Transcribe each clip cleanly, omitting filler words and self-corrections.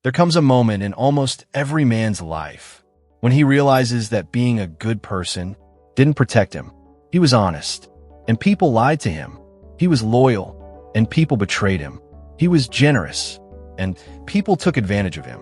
There comes a moment in almost every man's life when he realizes that being a good person didn't protect him. He was honest, and people lied to him. He was loyal, and people betrayed him. He was generous, and people took advantage of him.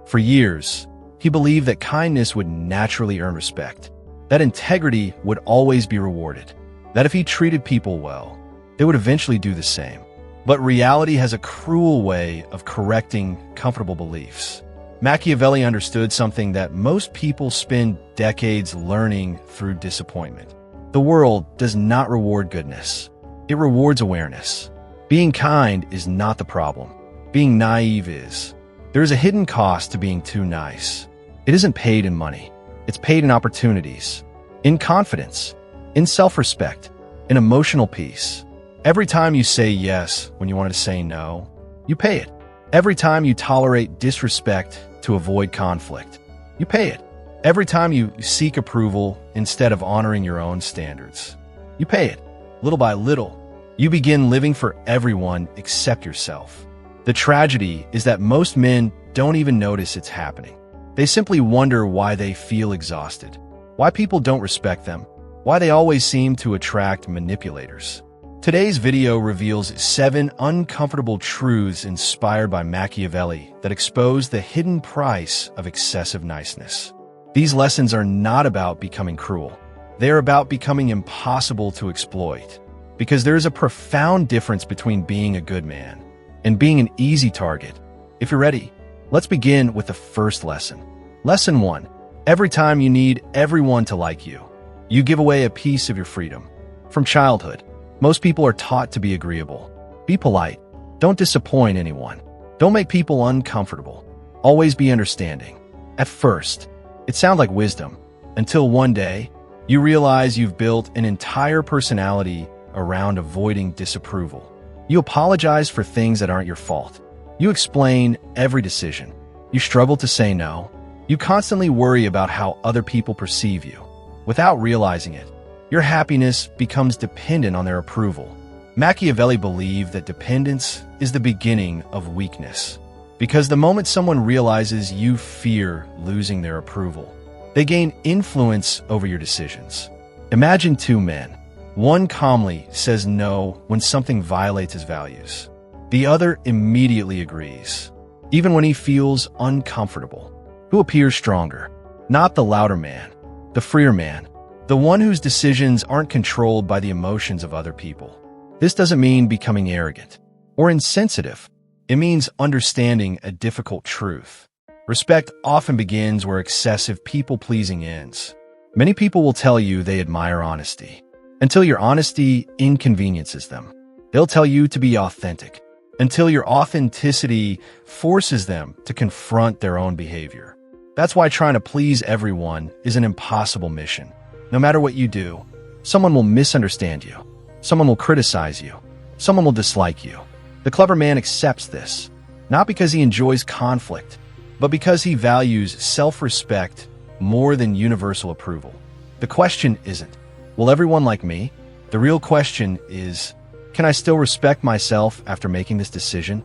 For years, he believed that kindness would naturally earn respect, that integrity would always be rewarded, that if he treated people well, they would eventually do the same. But reality has a cruel way of correcting comfortable beliefs. Machiavelli understood something that most people spend decades learning through disappointment. The world does not reward goodness. It rewards awareness. Being kind is not the problem. Being naive is. There is a hidden cost to being too nice. It isn't paid in money. It's paid in opportunities, in confidence, in self-respect, in emotional peace. Every time you say yes when you wanted to say no, you pay it. Every time you tolerate disrespect to avoid conflict, you pay it. Every time you seek approval instead of honoring your own standards, you pay it. Little by little, you begin living for everyone except yourself. The tragedy is that most men don't even notice it's happening. They simply wonder why they feel exhausted, why people don't respect them, why they always seem to attract manipulators. Today's video reveals 7 uncomfortable truths inspired by Machiavelli that expose the hidden price of excessive niceness. These lessons are not about becoming cruel. They are about becoming impossible to exploit. Because there is a profound difference between being a good man and being an easy target. If you're ready, let's begin with the first lesson. Lesson 1. Every time you need everyone to like you, you give away a piece of your freedom. From childhood, most people are taught to be agreeable. Be polite. Don't disappoint anyone. Don't make people uncomfortable. Always be understanding. At first, it sounds like wisdom, until one day, you realize you've built an entire personality around avoiding disapproval. You apologize for things that aren't your fault. You explain every decision. You struggle to say no. You constantly worry about how other people perceive you. Without realizing it, your happiness becomes dependent on their approval. Machiavelli believed that dependence is the beginning of weakness, because the moment someone realizes you fear losing their approval, they gain influence over your decisions. Imagine 2 men. One calmly says no when something violates his values. The other immediately agrees, even when he feels uncomfortable. Who appears stronger? Not the louder man, the freer man, the one whose decisions aren't controlled by the emotions of other people. This doesn't mean becoming arrogant or insensitive. It means understanding a difficult truth. Respect often begins where excessive people-pleasing ends. Many people will tell you they admire honesty, until your honesty inconveniences them. They'll tell you to be authentic, until your authenticity forces them to confront their own behavior. That's why trying to please everyone is an impossible mission. No matter what you do, someone will misunderstand you. Someone will criticize you. Someone will dislike you. The clever man accepts this, not because he enjoys conflict, but because he values self-respect more than universal approval. The question isn't, will everyone like me? The real question is, can I still respect myself after making this decision?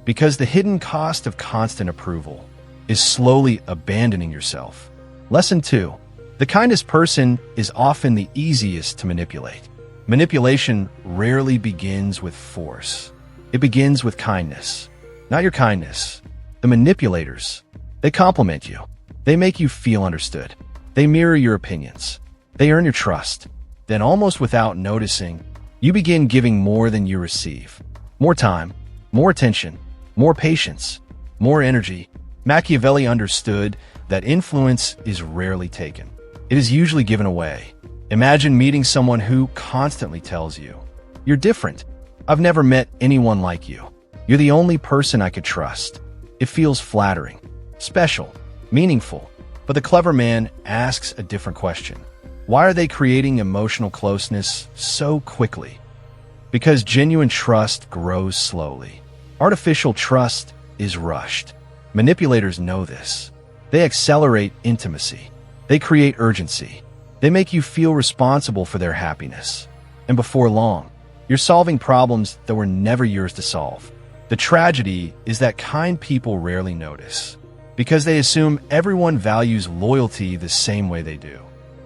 Because the hidden cost of constant approval is slowly abandoning yourself. Lesson 2. The kindest person is often the easiest to manipulate. Manipulation rarely begins with force. It begins with kindness. Not your kindness. The manipulators. They compliment you. They make you feel understood. They mirror your opinions. They earn your trust. Then, almost without noticing, you begin giving more than you receive. More time, more attention, more patience, more energy. Machiavelli understood that influence is rarely taken. It is usually given away. Imagine meeting someone who constantly tells you, "You're different. I've never met anyone like you. You're the only person I could trust." It feels flattering, special, meaningful. But the clever man asks a different question. Why are they creating emotional closeness so quickly? Because genuine trust grows slowly. Artificial trust is rushed. Manipulators know this. They accelerate intimacy. They create urgency. They make you feel responsible for their happiness. And before long, you're solving problems that were never yours to solve. The tragedy is that kind people rarely notice, because they assume everyone values loyalty the same way they do.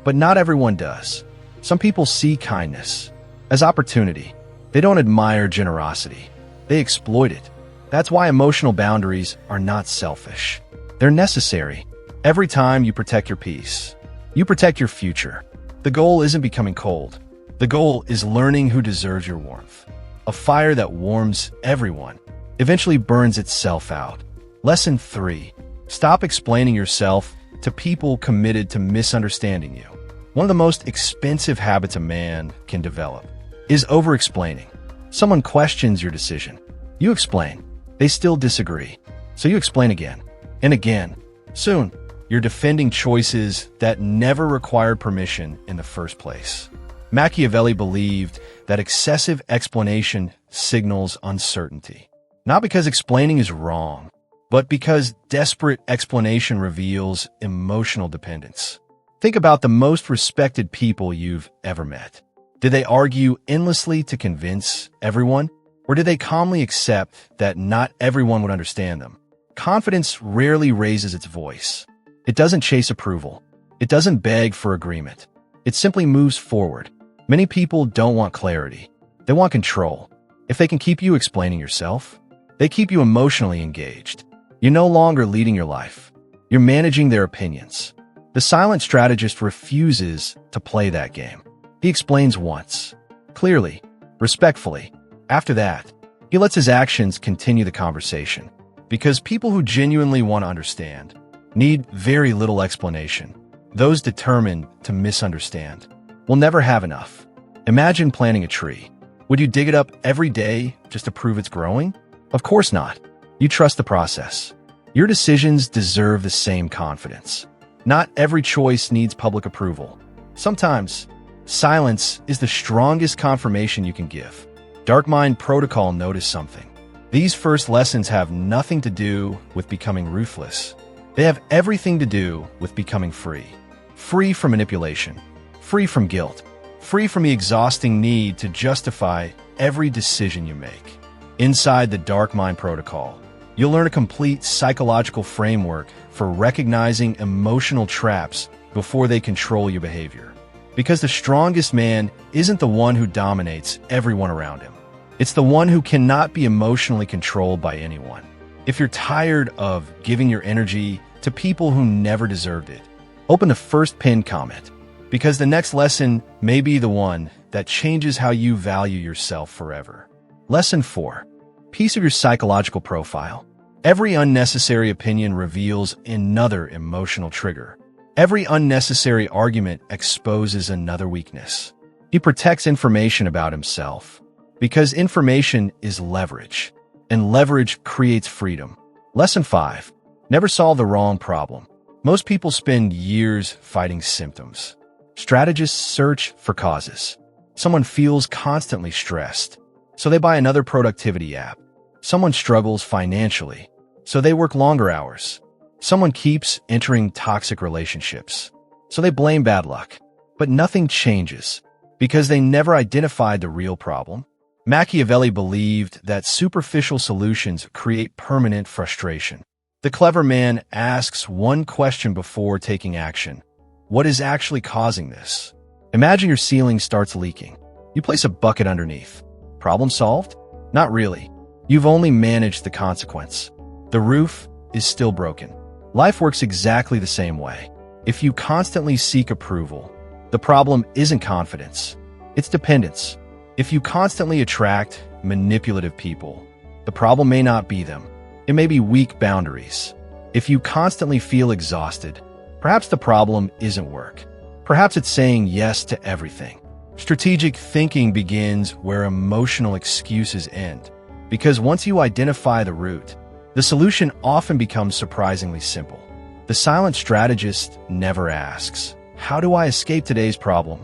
But not everyone does. Some people see kindness as opportunity. They don't admire generosity. They exploit it. That's why emotional boundaries are not selfish. They're necessary. Every time you protect your peace, you protect your future. The goal isn't becoming cold. The goal is learning who deserves your warmth. A fire that warms everyone eventually burns itself out. Lesson 3. Stop explaining yourself to people committed to misunderstanding you. One of the most expensive habits a man can develop is over-explaining. Someone questions your decision. You explain. They still disagree. So you explain again and again. Soon, you're defending choices that never required permission in the first place. Machiavelli believed that excessive explanation signals uncertainty. Not because explaining is wrong, but because desperate explanation reveals emotional dependence. Think about the most respected people you've ever met. Did they argue endlessly to convince everyone? Or did they calmly accept that not everyone would understand them? Confidence rarely raises its voice. It doesn't chase approval. It doesn't beg for agreement. It simply moves forward. Many people don't want clarity. They want control. If they can keep you explaining yourself, they keep you emotionally engaged. You're no longer leading your life. You're managing their opinions. The silent strategist refuses to play that game. He explains once, clearly, respectfully. After that, he lets his actions continue the conversation. Because people who genuinely want to understand need very little explanation. Those determined to misunderstand will never have enough. Imagine planting a tree. Would you dig it up every day just to prove it's growing? Of course not. You trust the process. Your decisions deserve the same confidence. Not every choice needs public approval. Sometimes, silence is the strongest confirmation you can give. Dark Mind Protocol noticed something. These first lessons have nothing to do with becoming ruthless. They have everything to do with becoming free. Free from manipulation. Free from guilt. Free from the exhausting need to justify every decision you make. Inside the Dark Mind Protocol, you'll learn a complete psychological framework for recognizing emotional traps before they control your behavior. Because the strongest man isn't the one who dominates everyone around him. It's the one who cannot be emotionally controlled by anyone. If you're tired of giving your energy to people who never deserved it, open the first pinned comment, because the next lesson may be the one that changes how you value yourself forever. Lesson 4. Piece of your psychological profile. Every unnecessary opinion reveals another emotional trigger. Every unnecessary argument exposes another weakness. He protects information about himself because information is leverage, and leverage creates freedom. Lesson 5. Never solve the wrong problem. Most people spend years fighting symptoms. Strategists search for causes. Someone feels constantly stressed, so they buy another productivity app. Someone struggles financially, so they work longer hours. Someone keeps entering toxic relationships, so they blame bad luck. But nothing changes because they never identified the real problem. Machiavelli believed that superficial solutions create permanent frustration. The clever man asks one question before taking action. What is actually causing this? Imagine your ceiling starts leaking. You place a bucket underneath. Problem solved? Not really. You've only managed the consequence. The roof is still broken. Life works exactly the same way. If you constantly seek approval, the problem isn't confidence, it's dependence. If you constantly attract manipulative people, the problem may not be them. It may be weak boundaries. If you constantly feel exhausted, perhaps the problem isn't work. Perhaps it's saying yes to everything. Strategic thinking begins where emotional excuses end. Because once you identify the root, the solution often becomes surprisingly simple. The silent strategist never asks, "How do I escape today's problem?"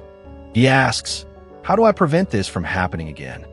He asks, "How do I prevent this from happening again?"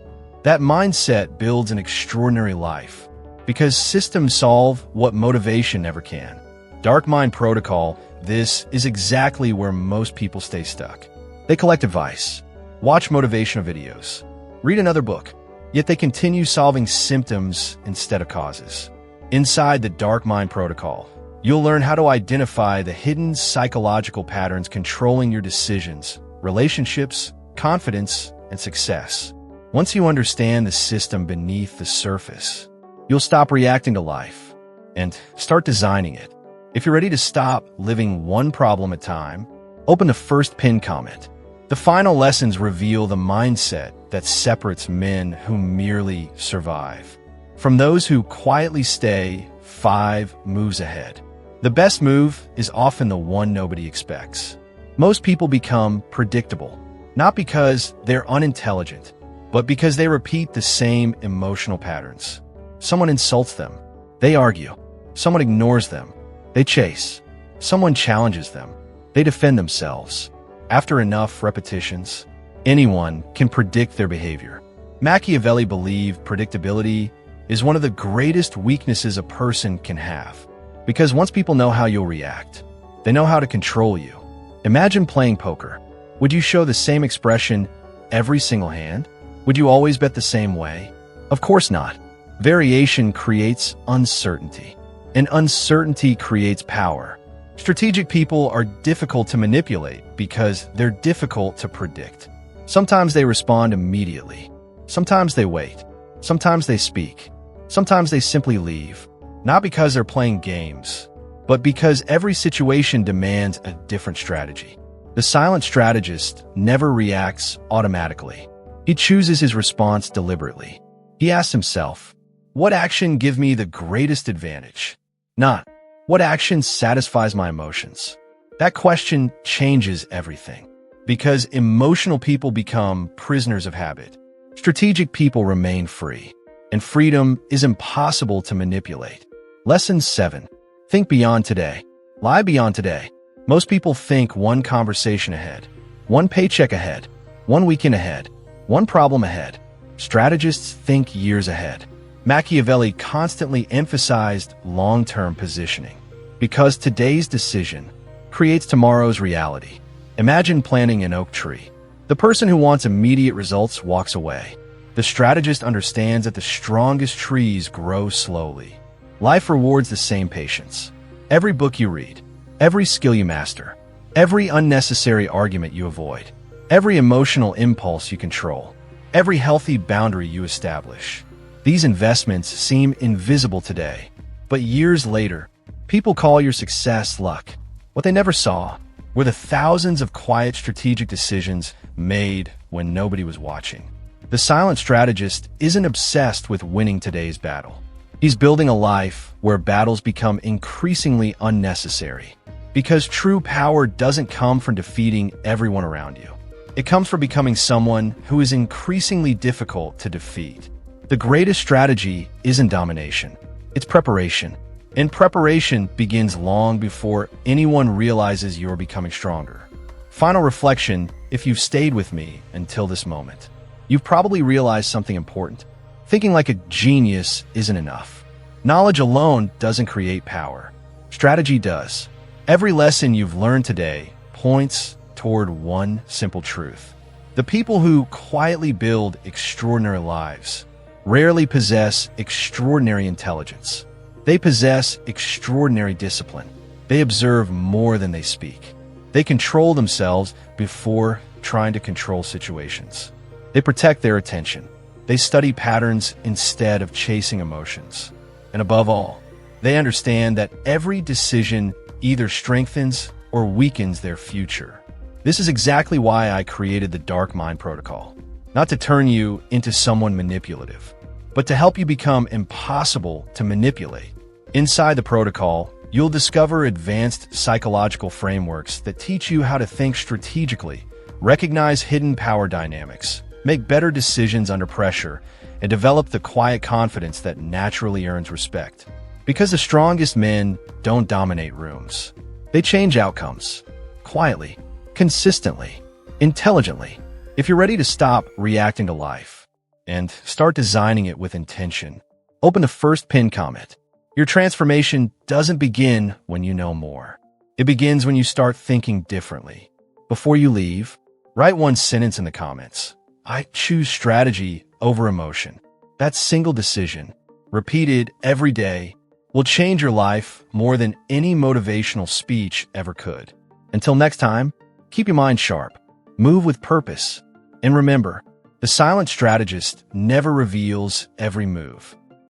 That mindset builds an extraordinary life, because systems solve what motivation never can. Dark Mind Protocol, this is exactly where most people stay stuck. They collect advice, watch motivational videos, read another book, yet they continue solving symptoms instead of causes. Inside the Dark Mind Protocol, you'll learn how to identify the hidden psychological patterns controlling your decisions, relationships, confidence, and success. Once you understand the system beneath the surface, you'll stop reacting to life and start designing it. If you're ready to stop living one problem at a time, open the first pinned comment. The final lessons reveal the mindset that separates men who merely survive from those who quietly stay 5 moves ahead. The best move is often the one nobody expects. Most people become predictable, not because they're unintelligent, but because they repeat the same emotional patterns. Someone insults them, they argue. Someone ignores them, they chase. Someone challenges them, they defend themselves. After enough repetitions, anyone can predict their behavior. Machiavelli believed predictability is one of the greatest weaknesses a person can have, because once people know how you'll react, they know how to control you. Imagine playing poker. Would you show the same expression every single hand? Would you always bet the same way? Of course not. Variation creates uncertainty, and uncertainty creates power. Strategic people are difficult to manipulate because they're difficult to predict. Sometimes they respond immediately. Sometimes they wait. Sometimes they speak. Sometimes they simply leave. Not because they're playing games, but because every situation demands a different strategy. The silent strategist never reacts automatically. He chooses his response deliberately. He asks himself, what action gives me the greatest advantage? Not, what action satisfies my emotions? That question changes everything, because emotional people become prisoners of habit. Strategic people remain free, and freedom is impossible to manipulate. Lesson 7. Think beyond today. Lie beyond today. Most people think one conversation ahead, one paycheck ahead, one weekend ahead, one problem ahead. Strategists think years ahead. Machiavelli constantly emphasized long-term positioning, because today's decision creates tomorrow's reality. Imagine planting an oak tree. The person who wants immediate results walks away. The strategist understands that the strongest trees grow slowly. Life rewards the same patience. Every book you read, every skill you master, every unnecessary argument you avoid, every emotional impulse you control, every healthy boundary you establish. These investments seem invisible today, but years later, people call your success luck. What they never saw were the thousands of quiet strategic decisions made when nobody was watching. The silent strategist isn't obsessed with winning today's battle. He's building a life where battles become increasingly unnecessary, because true power doesn't come from defeating everyone around you. It comes from becoming someone who is increasingly difficult to defeat. The greatest strategy isn't domination, it's preparation. And preparation begins long before anyone realizes you're becoming stronger. Final reflection: if you've stayed with me until this moment, you've probably realized something important. Thinking like a genius isn't enough. Knowledge alone doesn't create power. Strategy does. Every lesson you've learned today points toward one simple truth. The people who quietly build extraordinary lives rarely possess extraordinary intelligence. They possess extraordinary discipline. They observe more than they speak. They control themselves before trying to control situations. They protect their attention. They study patterns instead of chasing emotions. And above all, they understand that every decision either strengthens or weakens their future. This is exactly why I created the Dark Mind Protocol. Not to turn you into someone manipulative, but to help you become impossible to manipulate. Inside the protocol, you'll discover advanced psychological frameworks that teach you how to think strategically, recognize hidden power dynamics, make better decisions under pressure, and develop the quiet confidence that naturally earns respect. Because the strongest men don't dominate rooms. They change outcomes. Quietly, consistently, intelligently. If you're ready to stop reacting to life and start designing it with intention, open the first pinned comment. Your transformation doesn't begin when you know more. It begins when you start thinking differently. Before you leave, write one sentence in the comments. I choose strategy over emotion. That single decision, repeated every day, will change your life more than any motivational speech ever could. Until next time, keep your mind sharp, move with purpose, and remember, the silent strategist never reveals every move.